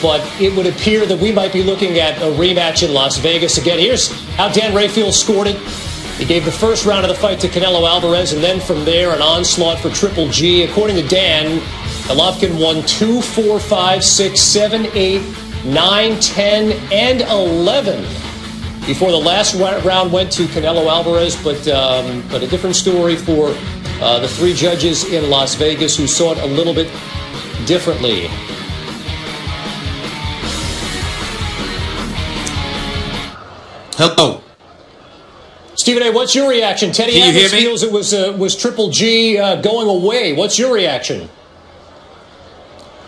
But it would appear that we might be looking at a rematch in Las Vegas. Again, here's how Dan Rayfield scored it. He gave the first round of the fight to Canelo Alvarez, and then from there, an onslaught for Triple G. According to Dan, Golovkin won 2, 4, 5, 6, 7, 8, 9, 10, and 11 before the last round went to Canelo Alvarez. But a different story for the three judges in Las Vegas who saw it a little bit differently. Hello. Stephen A., what's your reaction? Teddy Atlas feels it was Triple G going away. What's your reaction?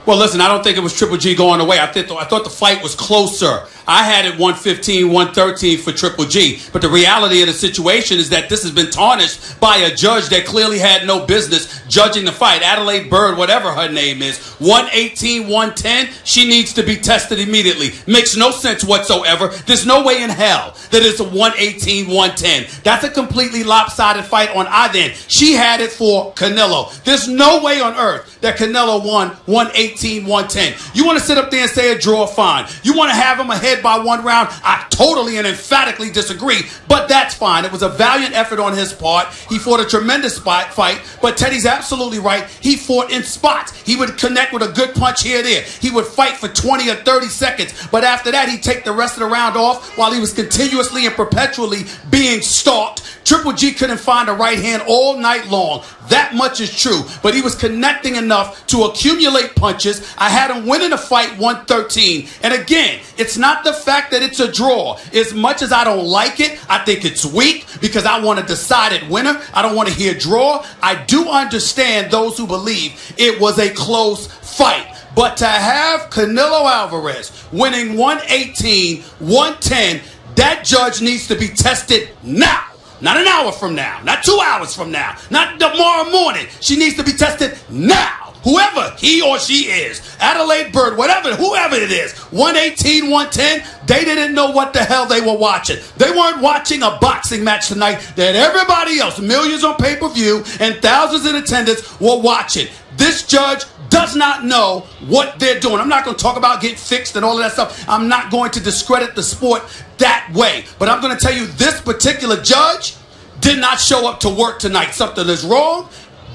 Well, listen, I don't think it was Triple G going away. I thought the fight was closer. I had it 115, 113 for Triple G. But the reality of the situation is that this has been tarnished by a judge that clearly had no business judging the fight. Adelaide Bird, whatever her name is, 118, 110, she needs to be tested immediately. Makes no sense whatsoever. There's no way in hell that it's a 118, 110. That's a completely lopsided fight on either end. She had it for Canelo. There's no way on earth that Canelo won 118, 110. You want to sit up there and say a draw? Fine. You want to have him ahead by one round? I totally and emphatically disagree, but that's fine. It was a valiant effort on his part. He fought a tremendous fight, but Teddy's absolutely right. He fought in spots. He would connect with a good punch here or there. He would fight for 20 or 30 seconds, but after that, he'd take the rest of the round off while he was continuously and perpetually being stalked. Triple G couldn't find a right hand all night long. That much is true, but he was connecting enough to accumulate punches. I had him winning the fight 113. And again, it's not the fact that it's a draw. As much as I don't like it, I think it's weak because I want a decided winner. I don't want to hear draw. I do understand those who believe it was a close fight. But to have Canelo Alvarez winning 118, 110, that judge needs to be tested now. Not an hour from now, not 2 hours from now, not tomorrow morning. She needs to be tested now. Whoever he or she is, Adelaide Bird, whoever it is, 118, 110, they didn't know what the hell they were watching. They weren't watching a boxing match tonight that everybody else, millions on pay-per-view and thousands in attendance, were watching. This judge does not know what they're doing. I'm not going to talk about getting fixed and all of that stuff. I'm not going to discredit the sport that way. But I'm going to tell you, this particular judge did not show up to work tonight. Something is wrong.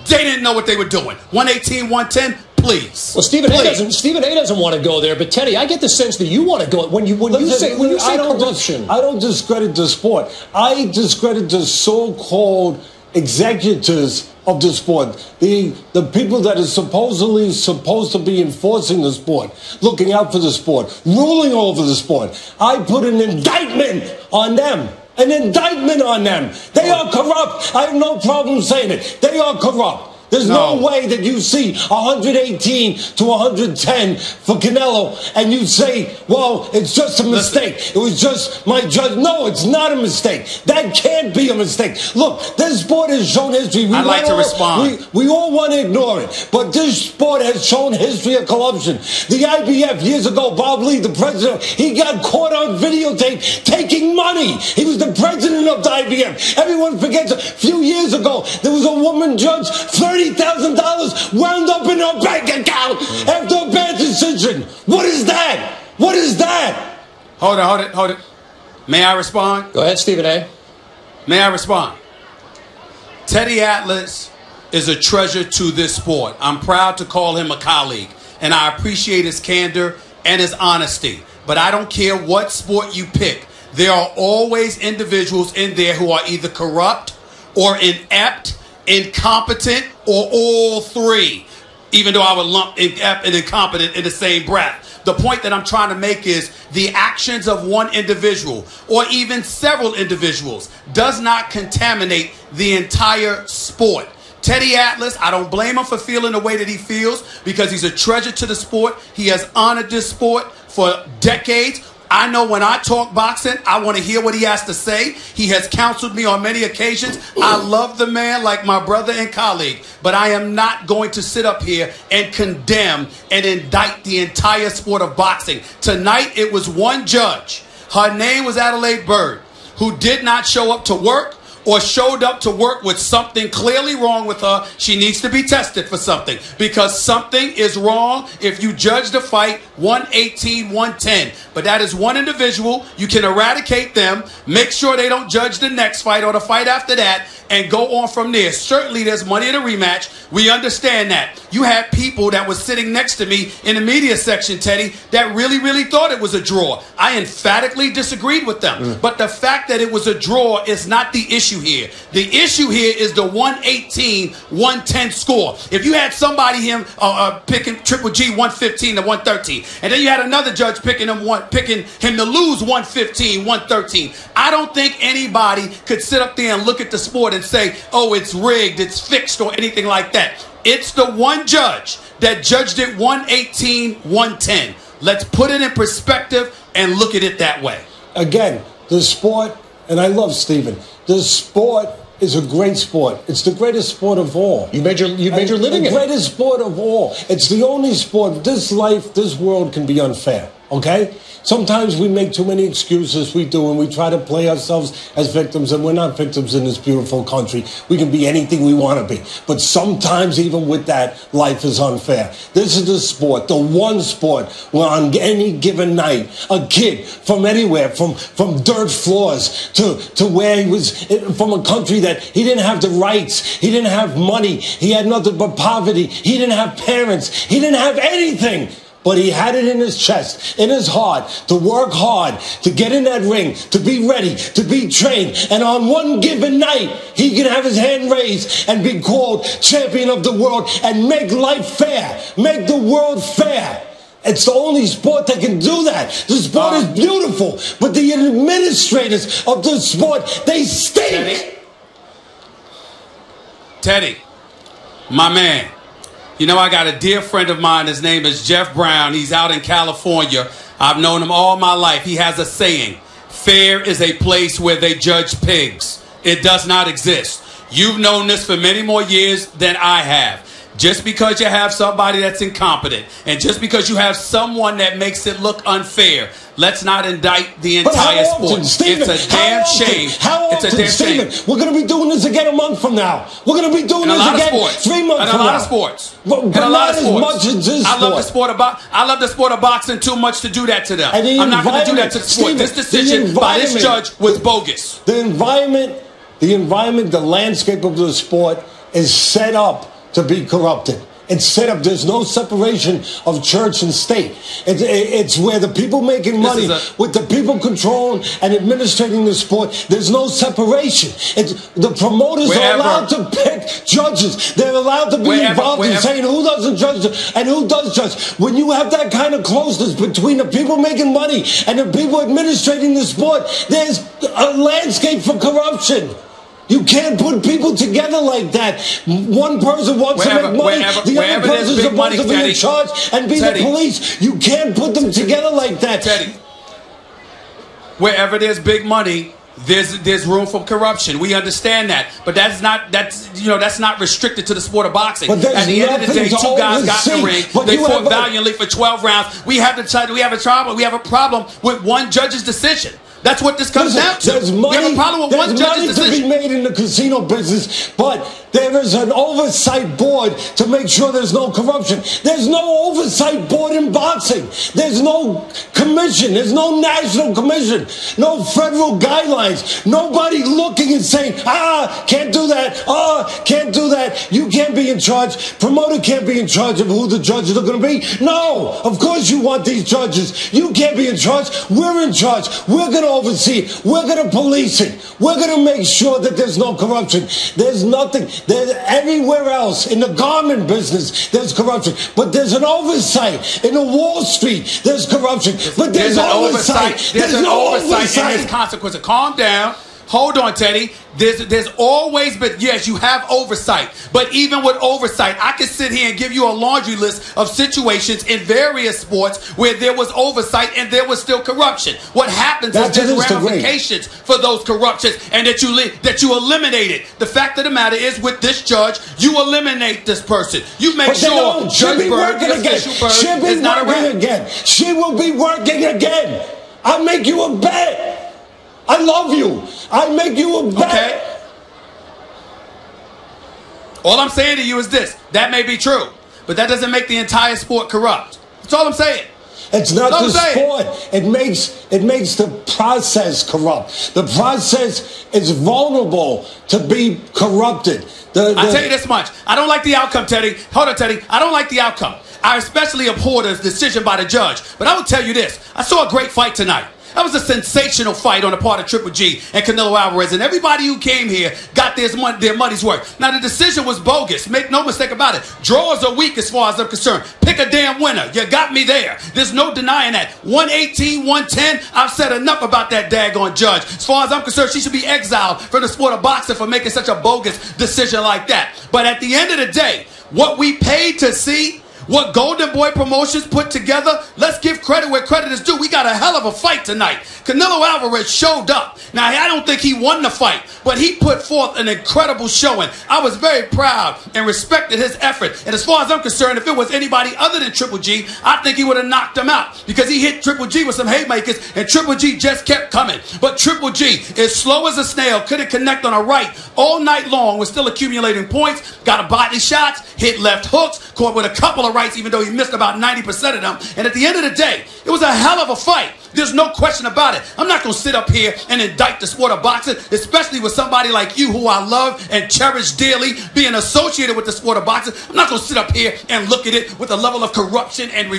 They didn't know what they were doing. 118, 110, please. Well, Stephen A. doesn't want to go there, but Teddy, I get the sense that you want to go. When you say corruption, I don't discredit the sport. I discredit the so-called executors of the sport, the people that are supposedly supposed to be enforcing the sport, looking out for the sport, ruling over the sport. I put an indictment on them. An indictment on them. They are corrupt. I have no problem saying it. They are corrupt. There's no way that you see 118 to 110 for Canelo and you say, well, it's just a mistake. It was just my judge. No, it's not a mistake. That can't be a mistake. Look, this sport has shown history. I'd like to respond. We all want to ignore it, but this sport has shown history of corruption. The IBF years ago, Bob Lee, the president, he got caught on videotape taking money. He was the president of the IBF. Everyone forgets a few years ago, there was a woman judge, $30,000 wound up in her bank account after a bad decision. What is that? What is that? Hold it. May I respond? Go ahead, Stephen A. May I respond? Teddy Atlas is a treasure to this sport. I'm proud to call him a colleague, and I appreciate his candor and his honesty. But I don't care what sport you pick. There are always individuals in there who are either corrupt or inept, incompetent, or all three, even though I would lump inept and incompetent in the same breath. The point that I'm trying to make is the actions of one individual or even several individuals does not contaminate the entire sport. Teddy Atlas, I don't blame him for feeling the way that he feels because he's a treasure to the sport. He has honored this sport for decades. I know when I talk boxing, I want to hear what he has to say. He has counseled me on many occasions. I love the man like my brother and colleague, but I am not going to sit up here and condemn and indict the entire sport of boxing. Tonight, it was one judge. Her name was Adelaide Bird, who did not show up to work, or showed up to work with something clearly wrong with her, she needs to be tested for something, because something is wrong if you judge the fight 118-110. But that is one individual. You can eradicate them, make sure they don't judge the next fight or the fight after that, and go on from there. Certainly there's money in a rematch. We understand that. You had people that were sitting next to me in the media section, Teddy, that really thought it was a draw. I emphatically disagreed with them. But the fact that it was a draw is not the issue here. The issue here is the 118-110 score. If you had somebody picking Triple G 115 to 113, and then you had another judge picking him to lose 115, 113, I don't think anybody could sit up there and look at the sport and say, oh, it's rigged, it's fixed, or anything like that. It's the one judge that judged it 118-110. Let's put it in perspective and look at it that way. Again, the sport, and I love Steven, the sport is a great sport. It's the greatest sport of all. You made your living in it. The greatest sport of all. It's the only sport. This life, this world can be unfair, okay? Sometimes we make too many excuses, we do, and we try to play ourselves as victims, and we're not victims in this beautiful country. We can be anything we want to be. But sometimes, even with that, life is unfair. This is the sport, the one sport where on any given night, a kid from anywhere, from dirt floors to where he was, from a country that he didn't have the rights, he didn't have money, he had nothing but poverty, he didn't have parents, he didn't have anything. But he had it in his chest, in his heart, to work hard, to get in that ring, to be ready, to be trained. And on one given night, he can have his hand raised and be called champion of the world and make life fair, make the world fair. It's the only sport that can do that. The sport is beautiful, but the administrators of the sport, they stink. Teddy, my man. You know, I got a dear friend of mine. His name is Jeff Brown. He's out in California. I've known him all my life. He has a saying, fair is a place where they judge pigs. It does not exist. You've known this for many more years than I have. Just because you have somebody that's incompetent, and just because you have someone that makes it look unfair, let's not indict the entire sport. Steven, it's a damn shame. It's a damn shame. We're going to be doing this again a month from now. We're going to be doing this again 3 months from now. And a lot of sports. But not as much as this sport. I love the sport of boxing too much to do that to them. I'm not going to do that to the sport. This decision by this judge was bogus. The environment, the landscape of the sport is set up to be corrupted. It's set up. There's no separation of church and state. It's where the people making money with the people controlling and administrating the sport. There's no separation. The promoters are allowed to pick judges. They're allowed to be involved in saying who doesn't judge and who does judge. When you have that kind of closeness between the people making money and the people administrating the sport, there's a landscape for corruption. You can't put people together like that. One person wants to make money. The other person is supposed to be in charge and be the police. You can't put them together like that. Teddy, wherever there's big money, there's room for corruption. We understand that, but that's not restricted to the sport of boxing. At the end of the day, two guys got in the ring. They fought valiantly for 12 rounds. We have a problem with one judge's decision. That's what this comes down to. We have a problem with one judge's decision. There's money to be made in the casino business, but there is an oversight board to make sure there's no corruption. There's no oversight board in boxing. There's no commission. There's no national commission. No federal guidelines. Nobody looking and saying, can't do that. Can't do that. You can't be in charge. Promoter can't be in charge of who the judges are going to be. No, of course you want these judges. You can't be in charge. We're in charge. We're going to oversee it. We're going to police it. We're going to make sure that there's no corruption. There's nothing. There's everywhere else in the garment business, there's corruption. But there's an oversight. In the Wall Street, there's corruption. But there's an oversight. There's no oversight. And there's consequences. Calm down. Hold on, Teddy. There's always been, yes, you have oversight. But even with oversight, I could sit here and give you a laundry list of situations in various sports where there was oversight and there was still corruption. What happens is there's ramifications for those corruptions and that you eliminate it. The fact of the matter is, with this judge, you eliminate this person. You make sure Judge Bird, the official Bird, is not around. Again. She will be working again. I'll make you a bet. I love you. I make you a bet. Okay. All I'm saying to you is this. That may be true, but that doesn't make the entire sport corrupt. That's all I'm saying. It's not the sport. It makes the process corrupt. The process is vulnerable to be corrupted. I'll tell you this much. I don't like the outcome, Teddy. Hold on, Teddy. I don't like the outcome. I especially abhor the decision by the judge. But I will tell you this. I saw a great fight tonight. That was a sensational fight on the part of Triple G and Canelo Alvarez. And everybody who came here got their money's worth. Now, the decision was bogus. Make no mistake about it. Draws are weak as far as I'm concerned. Pick a damn winner. You got me there. There's no denying that. 118, 110. I've said enough about that daggone judge. As far as I'm concerned, she should be exiled from the sport of boxing for making such a bogus decision like that. But at the end of the day, what we paid to see, what Golden Boy Promotions put together, let's give credit where credit is due. We got a hell of a fight tonight. Canelo Alvarez showed up. Now, I don't think he won the fight, but he put forth an incredible showing. I was very proud and respected his effort. And as far as I'm concerned, if it was anybody other than Triple G, I think he would have knocked him out because he hit Triple G with some haymakers, and Triple G just kept coming. But Triple G, as slow as a snail, couldn't connect on a right all night long, was still accumulating points, got a body shots, hit left hooks, caught with a couple of rights, even though he missed about 90% of them. And at the end of the day, it was a hell of a fight. There's no question about it. I'm not going to sit up here and indict the sport of boxing, especially with somebody like you who I love and cherish dearly, being associated with the sport of boxing. I'm not going to sit up here and look at it with a level of corruption and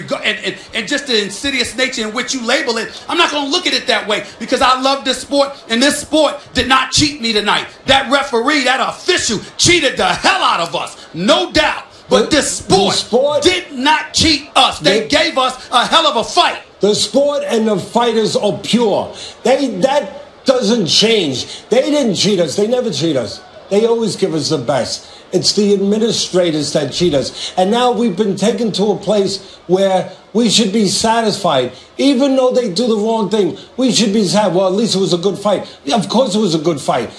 just the insidious nature in which you label it. I'm not going to look at it that way because I love this sport, and this sport did not cheat me tonight. That referee, that official, cheated the hell out of us, no doubt. But this sport did not cheat us. They gave us a hell of a fight. The sport and the fighters are pure. That doesn't change. They didn't cheat us. They never cheat us. They always give us the best. It's the administrators that cheat us. And now we've been taken to a place where we should be satisfied. Even though they do the wrong thing, we should be sad. Well, at least it was a good fight. Of course it was a good fight.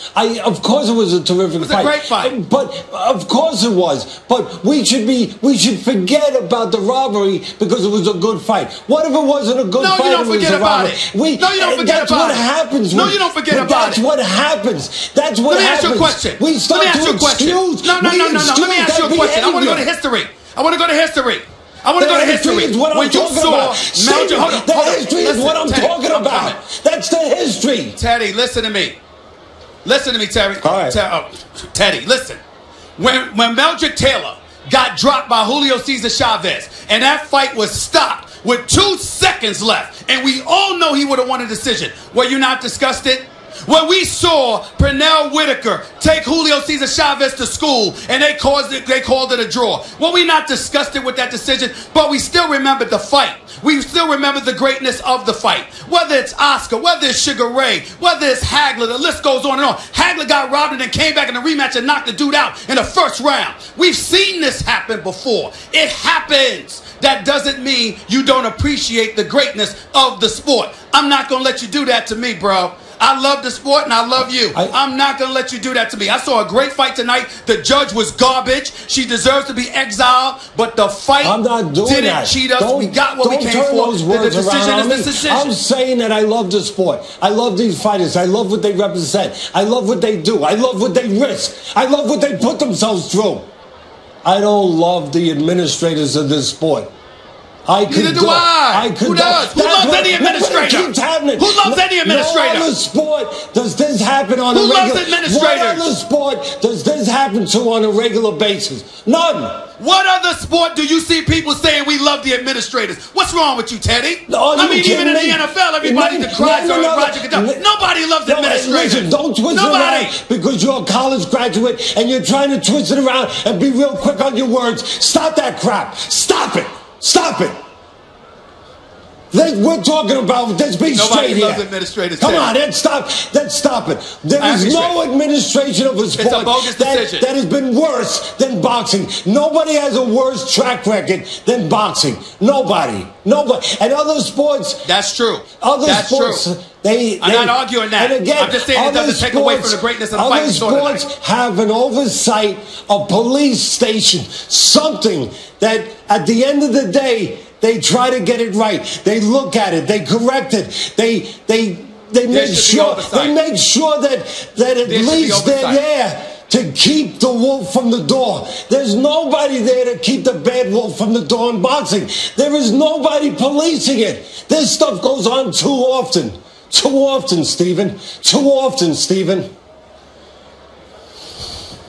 Of course it was a terrific fight. It was a great fight. But of course it was. But we should forget about the robbery because it was a good fight. What if it wasn't a good fight? No, you don't forget about it. No, you don't forget about it. That's what happens. No, you don't forget about it. That's what happens. That's what happens. Let me ask you a question. We start to excuse. No. Let me ask you a question. I want to go to history. I want to go to history. When you saw Melger, hold on. The history is what I'm talking about. That's the history. Teddy, listen to me. Listen to me, Terry. All right. Teddy, listen. When Melger Taylor got dropped by Julio Cesar Chavez, and that fight was stopped with 2 seconds left, and we all know he would have won a decision, were you not disgusted? When we saw Pernell Whitaker take Julio Cesar Chavez to school and they called it a draw, were we not disgusted with that decision? But we still remembered the fight. We still remember the greatness of the fight. Whether it's Oscar, whether it's Sugar Ray, whether it's Hagler, the list goes on and on. Hagler got robbed and then came back in the rematch and knocked the dude out in the first round. We've seen this happen before. It happens. That doesn't mean you don't appreciate the greatness of the sport. I'm not going to let you do that to me, bro. I love the sport and I love you. I'm not going to let you do that to me. I saw a great fight tonight. The judge was garbage. She deserves to be exiled, but the fight didn't cheat us. We got what we came for. The decision is the decision. I'm saying that I love the sport. I love these fighters. I love what they represent. I love what they do. I love what they risk. I love what they put themselves through. I don't love the administrators of this sport. Neither do I. Who does? Who loves any administrator? Keeps happening. Who loves any administrator? No other sport does this happen on a regular basis. Who loves administrators? What other sport does this happen to on a regular basis? None. What other sport do you see people saying we love the administrators? What's wrong with you, Teddy? Even in the NFL, everybody decries Roger Goodell. Nobody loves administrators. Listen, don't twist it around because you're a college graduate and you're trying to twist it around and be real quick on your words. Stop that crap. Stop it. Stop it. We're talking about, let's be straight here. Nobody loves administrators. Come on, let's stop it. There is no administration of a sport it's a bogus decision. that has been worse than boxing. Nobody has a worse track record than boxing. Nobody. And other sports. That's true. That's sports, true. I'm not arguing that. And again, I'm just saying it doesn't take away from the greatness of the fight. Other sports have an oversight, a police station, something that at the end of the day, they try to get it right. They look at it. They correct it. They make sure that at least they're there to keep the wolf from the door. There's nobody there to keep the bad wolf from the door in boxing. There is nobody policing it. This stuff goes on too often. Too often, Stephen. Too often, Stephen.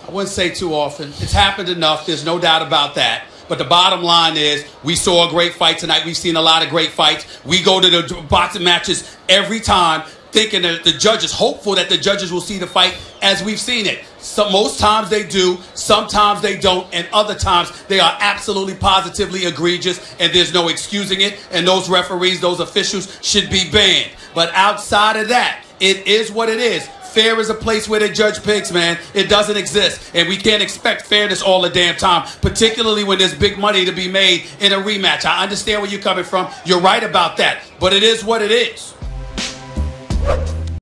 I wouldn't say too often. It's happened enough. There's no doubt about that. But the bottom line is we saw a great fight tonight. We've seen a lot of great fights. We go to the boxing matches every time thinking that the judges, hopeful that the judges will see the fight as we've seen it. So most times they do, sometimes they don't, and other times they are absolutely positively egregious and there's no excusing it, and those referees, those officials should be banned. But outside of that, it is what it is. Fair is a place where they judge pigs, man. It doesn't exist. And we can't expect fairness all the damn time, particularly when there's big money to be made in a rematch. I understand where you're coming from. You're right about that. But it is what it is.